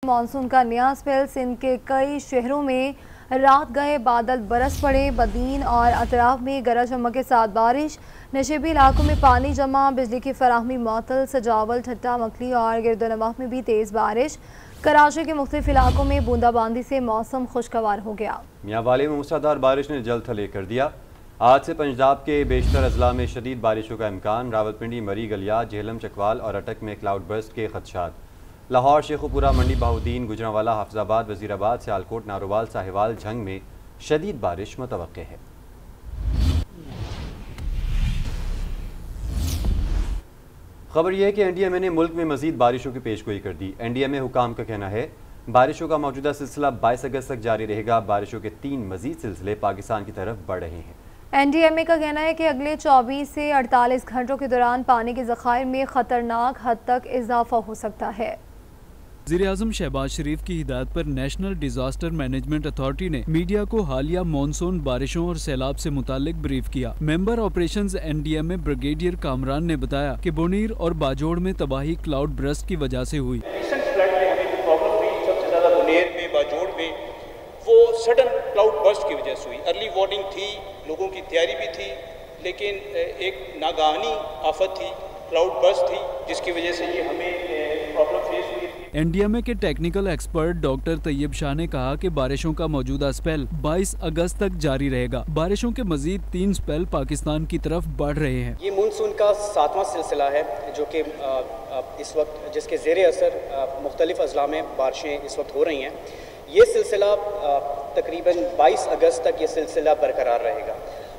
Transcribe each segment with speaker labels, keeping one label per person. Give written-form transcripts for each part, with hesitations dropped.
Speaker 1: Monsoon का नया spell Sindh के कई शहरों में रात गए बादल बरस पड़े। बदीन और अतराफ में गरज चमक के साथ बारिश। नशेबी इलाकों में पानी जमा, बिजली की फराहमी मअतल। सजावल, ठट्टा, मकली और गिरदोनवाह में भी तेज़ बारिश। कराची के मुख्तलिफ इलाकों में बूंदाबांदी से मौसम खुशगवार हो गया।
Speaker 2: मियांवाली में मूसलाधार बारिश ने जल थले कर दिया। आज से पंजाब के बेशतर अजला में शदीद बारिशों का इम्कान। रावलपिंडी, मरी, गलिया, झेलम, चकवाल और अटक में क्लाउड बर्स्ट के खदशात। लाहौर, शेखुपुरा, मंडी बहाउद्दीन, गुजरांवाला, हाफिजाबाद, वजीराबाद, सियालकोट, नारोवाल, साहिवाल, झंग में शदीद बारिश मुतवक्के है। खबर यह है कि एनडीएमए ने मुल्क में मजीद बारिशों की पेशगोई कर दी। एनडीएमए हुकाम का कहना है बारिशों का मौजूदा सिलसिला 22 अगस्त तक जारी रहेगा। बारिशों के 3 मजीद सिलसिले पाकिस्तान की तरफ बढ़ रहे हैं।
Speaker 1: एनडीएमए का कहना है कि अगले 24 से 48 घंटों के दौरान पानी के ज़खायर में खतरनाक हद तक इजाफा हो सकता है।
Speaker 3: वज़ीर-ए-आज़म शहबाज शरीफ की हिदायत पर नेशनल डिजास्टर मैनेजमेंट अथॉरिटी ने मीडिया को हालिया मानसून बारिशों और सैलाब से मुतालिक ब्रीफ किया। Member operations NDMA brigadier Kamran ने बताया कि बोनीर और बाजोड़ में तबाही क्लाउड बर्स्ट की वजह से हुई।
Speaker 4: बाजोड़ में वो सडन क्लाउड बर्स्ट की वजह से हुई। अर्ली वार्निंग थी, लोगों की तैयारी भी थी, लेकिन एक नागानी आफत थी, क्लाउड बर्स्ट थी, जिसकी वजह से ये हमें प्रॉब्लम फेस हुई थी।
Speaker 3: एनडीएमए के technical expert doctor Tayyab Shah ने कहा कि बारिशों का मौजूदा स्पेल 22 अगस्त तक जारी रहेगा। बारिशों के मजीद 3 स्पेल पाकिस्तान की तरफ बढ़ रहे हैं।
Speaker 5: ये मानसून का 7वां सिलसिला है जो कि इस वक्त जिसके ज़ेरे असर मुख्तलिफ अजला में बारिशें इस वक्त हो रही हैं। ये सिलसिला तकरीबन 22 अगस्त तक ये सिलसिला बरकरार रहेगा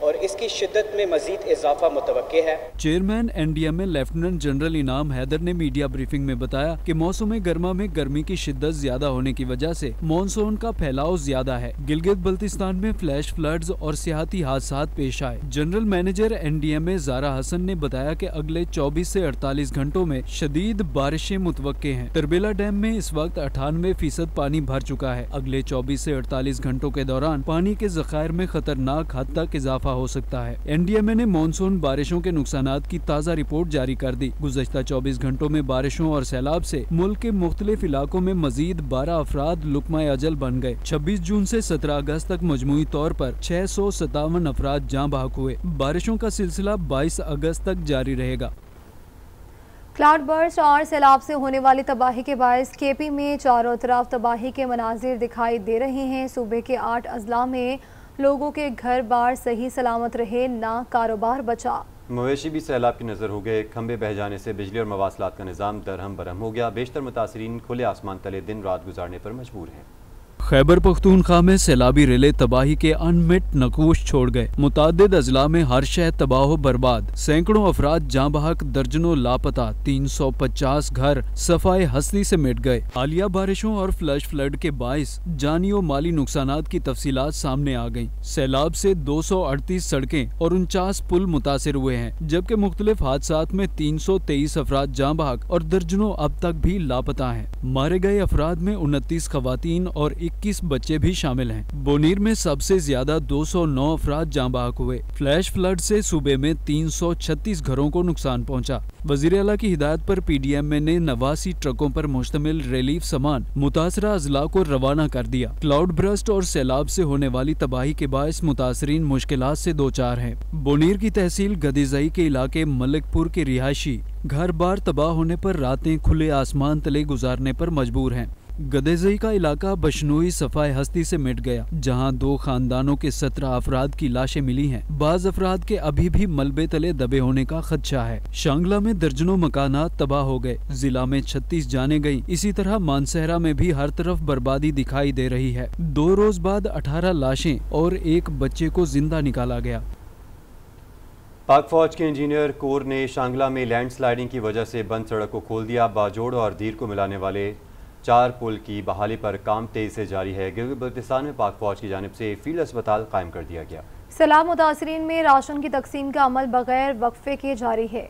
Speaker 5: और इसकी शिद्दत में मजीद इजाफा मुतवक्के है।
Speaker 3: चेयरमैन एनडीएमए लेफ्टिनेंट जनरल इनाम हैदर ने मीडिया ब्रीफिंग में बताया कि मौसम गर्मा में गर्मी की शिद्दत ज्यादा होने की वजह से मानसून का फैलाव ज्यादा है। गिलगित बल्तिस्तान में फ्लैश फ्लड्स और सियाहती हादसात पेश आए। General manager NDMA Zara Hasan ने बताया कि अगले 24 से 48 घंटों में शदीद बारिशें मुतवक्के हैं। तरबेला डैम में इस वक्त 98% पानी भर चुका है। अगले 24 से 48 घंटों के दौरान पानी के ज़खायर में खतरनाक हद तक इजाफा हो सकता है। एनडीएमए ने मानसून बारिशों के नुकसानात की ताज़ा रिपोर्ट जारी कर दी। गुज़श्ता 24 घंटों में बारिशों और सैलाब से मुल्क के मुख्तलिफ इलाकों में मजीद 12 अफराद लुकमा अजल बन गए। 26 जून से 17 अगस्त तक मजमूई तौर पर 657 अफराद जाँ बहक हुए। बारिशों का सिलसिला 22 अगस्त तक जारी रहेगा।
Speaker 1: क्लाउड बर्स्ट और सैलाब से होने वाली तबाही के बायस केपी में चारों तरफ तबाही के मनाजिर दिखाई दे रहे हैं। सूबे के 8 अजला में लोगों के घर बार सही सलामत रहे, ना कारोबार बचा।
Speaker 2: मवेशी भी सैलाब की नज़र हो गए। खंबे बह जाने से बिजली और मवासलात का निज़ाम दरहम बरहम हो गया। बेशतर मुतासरीन खुले आसमान तले दिन रात गुजारने पर मजबूर हैं।
Speaker 3: खैबर पख्तूनख्वा में सैलाबी रेले तबाही के अनमिट नकूश छोड़ गए। मुतादिद अजला में हर शय तबाह बर्बाद, सैकड़ों अफराद जाँ बहक, दर्जनों लापता, 350 घर सफाए हस्ती से मिट गए। हालिया बारिशों और फ्लश फ्लड के बाइस जानी और माली नुकसानात की तफसीलात सामने आ गयी। सैलाब से 238 सड़कें और 49 पुल मुतासिर हुए हैं, जबकि मुख्तलिफ हादसात में 323 अफराद जाँ बहक और दर्जनों अब तक भी लापता हैं। मारे गए अफराद में 29 खवातीन और 21 बच्चे भी शामिल हैं। बोनीर में सबसे ज्यादा 209 अफराद जाँ बहक हुए। फ्लैश फ्लड से सूबे में 336 घरों को नुकसान पहुंचा। वजीर आला की हिदायत पर पीडीएमए ने 89 ट्रकों पर मुश्तमिल रिलीफ सामान मुतासरा अजला को रवाना कर दिया। क्लाउड बर्स्ट और सैलाब से होने वाली तबाही के बायस मुतासरीन मुश्किलात से दो चार हैं। बोनीर की तहसील गदीजई के इलाके मलिकपुर के रिहायशी घर बार तबाह होने पर रातें खुले आसमान तले गुजारने पर मजबूर हैं। गदेजई का इलाका बशनोई सफाए हस्ती से मिट गया, जहां 2 खानदानों के 17 अफराद की लाशें मिली हैं। बाज अफराद के अभी भी मलबे तले दबे होने का खदशा है। शांगला में दर्जनों मकानात तबाह हो गए। जिला में 36 जाने गई। इसी तरह मानसहरा में भी हर तरफ बर्बादी दिखाई दे रही है। 2 रोज बाद 18 लाशें और 1 बच्चे को जिंदा निकाला गया।
Speaker 2: पाक फौज के इंजीनियर कोर ने शांगला में लैंडस्लाइडिंग की वजह से बंद सड़क को खोल दिया। बाजोड़ और धीर को मिलाने वाले 4 पुल की बहाली पर काम तेजी से जारी है। गिलगित बल्तिस्तान में पाक फौज की जानिब से फील्ड अस्पताल कायम कर दिया गया।
Speaker 1: सैलाब मुतासरीन में राशन की तकसीम का अमल बगैर वक्फे के जारी है।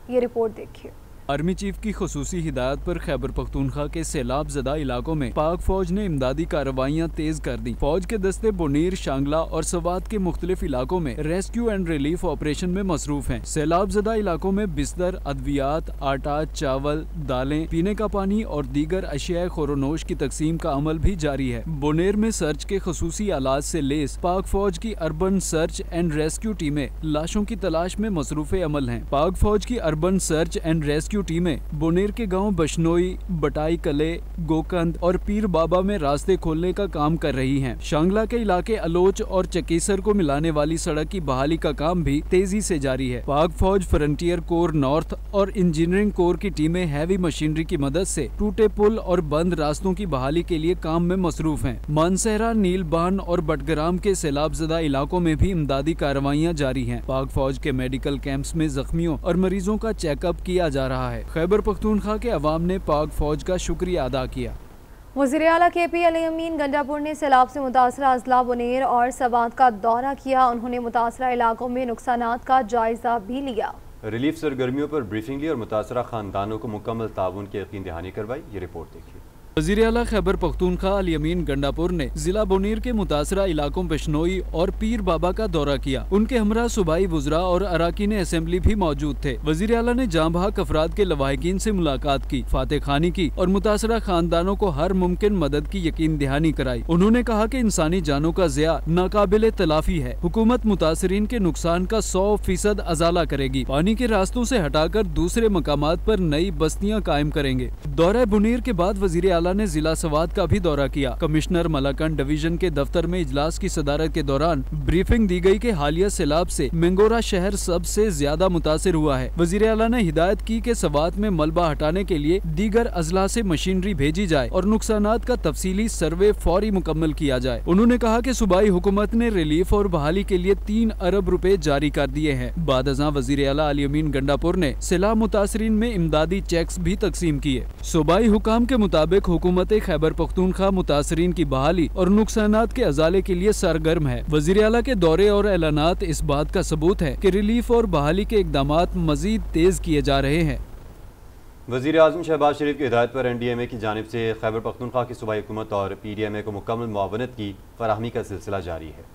Speaker 1: ये रिपोर्ट देखिए।
Speaker 3: आर्मी चीफ की खुसूसी हिदायत पर खैबर पख्तूनख्वा के सैलाब ज़दा इलाकों में पाक फौज ने इमदादी कार्रवाइयाँ तेज कर दी। फौज के दस्ते बुनीर, शांगला और सवात के मुख्तलिफ इलाकों में रेस्क्यू एंड रिलीफ ऑपरेशन में मसरूफ हैं। सैलाब ज़दा इलाकों में बिस्तर, अद्वियात, आटा, चावल, दालें, पीने का पानी और दीगर अशिया खोरोनोश की तकसीम का अमल भी जारी है। बुनेर में सर्च के खुसूसी आलात से लेस पाक फौज की अर्बन सर्च एंड रेस्क्यू टीमें लाशों की तलाश में मसरूफ अमल हैं। पाक फौज की अर्बन सर्च एंड रेस्क्यू टीमें बुनेर के गांव बशनोई, बटाई कले, गोकंद और पीर बाबा में रास्ते खोलने का काम कर रही हैं। शांगला के इलाके अलोच और चकेसर को मिलाने वाली सड़क की बहाली का काम भी तेजी से जारी है। पाक फौज, फ्रंटियर कोर नॉर्थ और इंजीनियरिंग कोर की टीमें हैवी मशीनरी की मदद से टूटे पुल और बंद रास्तों की बहाली के लिए काम में मसरूफ हैं। मानसहरा, नीलबान और बटग्राम के सैलाबज़दा इलाकों में भी इमदादी कार्रवाइयाँ जारी हैं। पाक फौज के मेडिकल कैंप्स में जख्मियों और मरीजों का चेकअप किया जा रहा है। खैबर पख्तूनख्वा के अवाम ने पाक फौज का शुक्रिया अदा किया।
Speaker 1: वज़ीर आला KP अली अमीन गंडापुर ने सैलाब से मुतासरा अजला, बुनेर और सवात का दौरा किया। उन्होंने मुतासरा इलाकों में नुकसानात का जायजा भी लिया।
Speaker 2: रिलीफ सरगर्मियों पर ब्रीफिंग ली और मुतासरा खानदानों को मुकम्मल ताउन की यकीन दहानी करवाई। ये रिपोर्ट देखिए।
Speaker 3: वज़ीर आला खैबर पख्तूनख्वा अली अमीन गंडापुर ने जिला बुनीर के मुतासरा इलाकों बिश्नोई और पीर बाबा का दौरा किया। उनके हमरा सूबाई वुज़रा और अराकीन असेंबली भी मौजूद थे। वज़ीर आला ने जांबहक अफराद के लवाहिकीन से मुलाकात की, फातह खानी की और मुतासरा खानदानों को हर मुमकिन मदद की यकीन दहानी कराई। उन्होंने कहा कि इंसानी जानों का ज़िया नाकाबिले तलाफी है। हुकूमत मुतासरीन के नुकसान का 100% अजाला करेगी। पानी के रास्तों से हटाकर दूसरे मकामात पर नई बस्तियाँ कायम करेंगे। दौरा बुनीर के बाद वज़ीर आला ने जिला सवात का भी दौरा किया। कमिश्नर मलाकंड डिवीजन के दफ्तर में इजलास की सदारत के दौरान ब्रीफिंग दी गई कि हालिया सैलाब से मेंगोरा शहर सबसे ज्यादा मुतासिर हुआ है। वज़ीर आला ने हिदायत की कि सवात में मलबा हटाने के लिए दीगर अजला से मशीनरी भेजी जाए और नुकसानात का तफसीली सर्वे फौरी मुकम्मल किया जाए। उन्होंने कहा कि सूबाई हुकूमत ने रिलीफ और बहाली के लिए 3 अरब रुपए जारी कर दिए हैं। बाद अज़ां वज़ीर आला अली अमीन गंडापुर ने सैलाब मुतासरीन में इमदादी चेक्स भी तकसीम किए। सूबाई हुकाम के मुताबिक हुकूमत खैबर पख्तूनख्वा मुतासरीन की बहाली और नुकसानात के अजाले के लिए सरगर्म है। वज़ीर आला के दौरे और ऐलानात इस बात का सबूत है कि रिलीफ और बहाली के इक़दामात मजीद तेज किए जा रहे हैं।
Speaker 2: वज़ीर आज़म शहबाज शरीफ की हिदायत पर NDMA की जानिब से खैबर पख्तूनख्वा की सूबाई हुकूमत और PDMA को मुकम्मल मुआवनत की फराहमी का सिलसिला जारी है।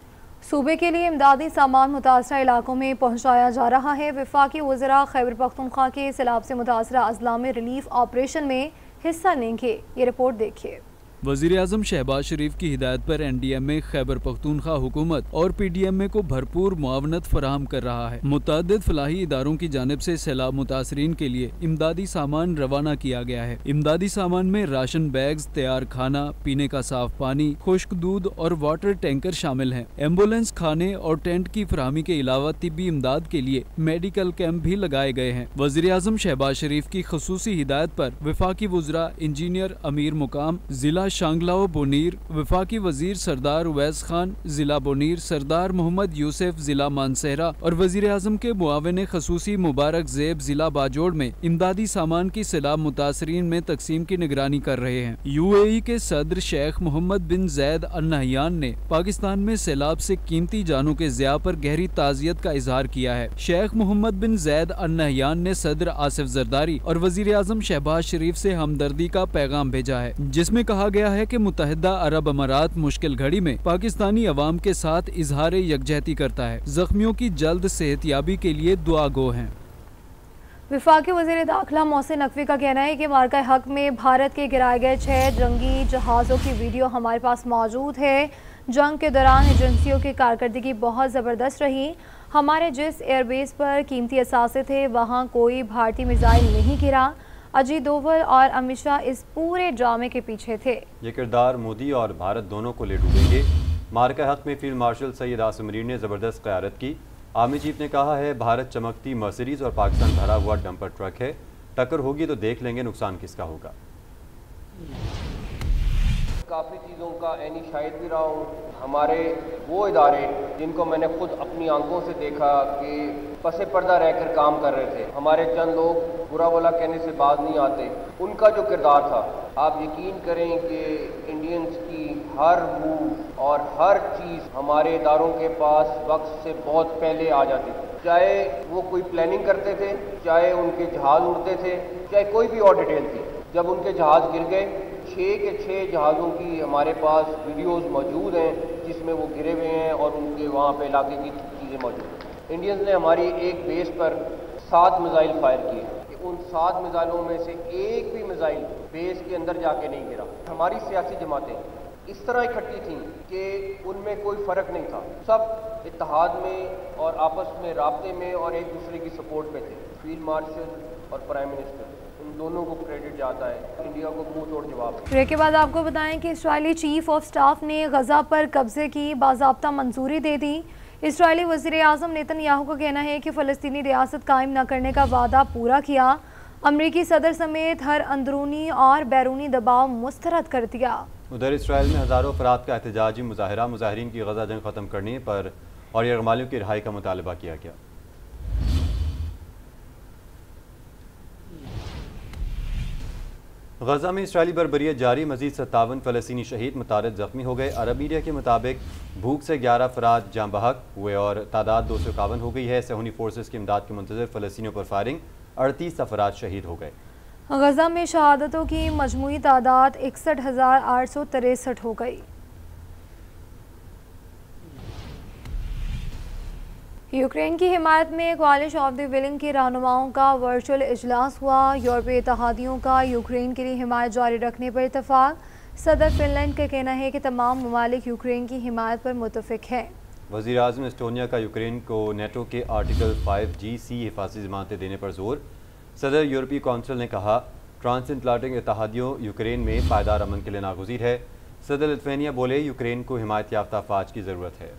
Speaker 1: सूबे के लिए इमदादी सामान मुतासरा इलाकों में पहुँचाया जा रहा है। वफाकी वज़रा खैबर पख्तूनख्वा के सैलाब से मुतासरा अजला में रिलीफ ऑपरेशन में हिस्सा लेंगे। ये रिपोर्ट देखिए।
Speaker 3: वज़ीर आज़म शहबाज शरीफ की हिदायत पर NDMA खैबर पख्तूनख्वा हुकूमत और PDMA को भरपूर मुआवनत फराहम कर रहा है। मुतअद्दिद फलाही इदारों की जानिब से सैलाब मुतासरीन के लिए इमदादी सामान रवाना किया गया है। इमदादी सामान में राशन बैग्स, तैयार खाना, पीने का साफ पानी, खुश्क दूध और वाटर टैंकर शामिल हैं। एम्बुलेंस, खाने और टेंट की फराहमी के अलावा तिब्बी इमदाद के लिए मेडिकल कैंप भी लगाए गए हैं। वज़ीर आज़म शहबाज शरीफ की खुसूसी हिदायत पर वफाकी वुज़रा इंजीनियर अमीर मुकाम जिला शांगला बुनीर, वफाकी वजीर सरदार उवैस खान जिला बुनीर, सरदार मोहम्मद यूसुफ जिला मानसहरा और वजीर आजम के मुआविन खसूसी मुबारक ज़ेब जिला बाजोड़ में इमदादी सामान की सैलाब मुतासरीन में तकसीम की निगरानी कर रहे हैं। UAE के सदर शेख मोहम्मद बिन जैद अल नहयान ने पाकिस्तान में सैलाब से कीमती जानों के ज़िया पर गहरी ताज़ियत का इजहार किया है। शेख मोहम्मद बिन जैद अल नहयान ने सदर आसिफ जरदारी और वजीर आजम शहबाज शरीफ से हमदर्दी का पैगाम भेजा है, जिसमें कहा गया है कि मुत्तहिदा अरब अमारात मुश्किल घड़ी में पाकिस्तानी अवाम के साथ इजहार यकजहती करता है। जख्मियों की जल्द सेहतयाबी के लिए दुआ गो हैं।
Speaker 1: वफाकी वज़ीर दाखिला मोहसिन नकवी का कहना है कि मार्का हक में भारत के गिराए गए 6 जंगी जहाज़ों की वीडियो हमारे पास मौजूद है। जंग के दौरान एजेंसियों की कारकर्दगी बहुत ज़बरदस्त रही। हमारे जिस एयरबेस पर कीमती असासे थे वहाँ कोई भारतीय मिसाइल नहीं गिरा। अजीत डोवल और अमित शाह इस पूरे ड्रामे के पीछे थे। ये
Speaker 2: किरदार मोदी और भारत दोनों को ले डूबेंगे। मार्का हक में फील्ड मार्शल सैयद आसिम मुनीर ने ज़बरदस्त क़यादत की। आर्मी चीफ ने कहा है भारत चमकती मर्सिडीज और पाकिस्तान भरा हुआ डंपर ट्रक है। टक्कर होगी तो देख लेंगे नुकसान किसका होगा।
Speaker 6: काफ़ी चीज़ों का एनी शाहिद भी रहा हूँ। हमारे वो इदारे जिनको मैंने खुद अपनी आंखों से देखा कि पसे पर्दा रहकर काम कर रहे थे, हमारे चंद लोग बुरा भला कहने से बाज नहीं आते, उनका जो किरदार था, आप यकीन करें कि इंडियंस की हर मूव और हर चीज़ हमारे इदारों के पास वक्त से बहुत पहले आ जाती थी। चाहे वो कोई प्लानिंग करते थे, चाहे उनके जहाज़ उड़ते थे, चाहे कोई भी और डिटेल थी। जब उनके जहाज़ गिर गए, 6 के 6 जहाज़ों की हमारे पास वीडियोस मौजूद हैं जिसमें वो गिरे हुए हैं और उनके वहाँ पे इलाके की चीज़ें मौजूद हैं। इंडियंस ने हमारी एक बेस पर 7 मिसाइल फायर किए। उन 7 मिसाइलों में से एक भी मिसाइल बेस के अंदर जाके नहीं गिरा। हमारी सियासी जमातें इस तरह इकट्ठी थी कि उनमें कोई फ़र्क नहीं था, सब इत्तेहाद में और आपस में राब्ते में और एक दूसरे की सपोर्ट पे थे। फील्ड मार्शल और प्राइम मिनिस्टर, इन दोनों को क्रेडिट जाता है। इंडिया को मुंह तोड़ जवाब।
Speaker 1: ब्रेक के बाद आपको बताएं कि इस्राइली चीफ ऑफ स्टाफ ने गजा पर कब्जे की बाज़ाब्ता मंजूरी दे दी। इस्राइली वज़ीर आज़म नेतन्याहू का कहना है कि फ़लस्तीनी रियासत कायम न करने का वादा पूरा किया। अमरीकी सदर समेत हर अंदरूनी और बैरूनी दबाव मुस्तरद कर दिया।
Speaker 2: उधर इसराइल में हज़ारों अफराद का एहतजाजी मुजाहरा मुजाहरीन की गजा जंग ख़त्म करने पर और यरगमालियों की रिहाई का मुतालबा किया गया। गजा में इसराइली बर्बरियत जारी, मजीद 57 फ़लस्तीनी शहीद, मुतारिद ज़ख्मी हो गए। अरब मीडिया के मुताबिक भूख से 11 अफराद जाँ बहक हुए और तादाद 251 हो गई है। सहूनी फोर्सेस की इमदाद के मुंतज़िर फ़लस्तीनियों पर फायरिंग, 38 अफराद शहीद हो गए।
Speaker 1: गजा में शहादतों की मजमूई तादाद 61,863 हो गई। यूक्रेन की हिमायत में कॉलिश ऑफ द विलिंग के रहनुमाओं का वर्चुअल इजलास हुआ। यूरोपीय इत्तेहादियों का यूक्रेन के लिए हिमायत जारी रखने पर इत्तफाक। सदर फिनलैंड का कहना है कि तमाम ममालिक यूक्रेन की हिमायत पर मुत्तफिक हैं।
Speaker 2: वज़ीर आज़म एस्टोनिया का यूक्रेन को नेटो के आर्टिकल 5G(c) हिफाज़ती ज़मानतें देने पर जोर। सदर यूरोपीय कौंसिल ने कहा ट्रांसएटलांटिक इत्तेहादियों यूक्रेन में पायदार अमन के लिए नागुज़ीर है। सदर लिथुआनिया बोले यूक्रेन को हिमायत याफ्ता अफवाज की ज़रूरत है।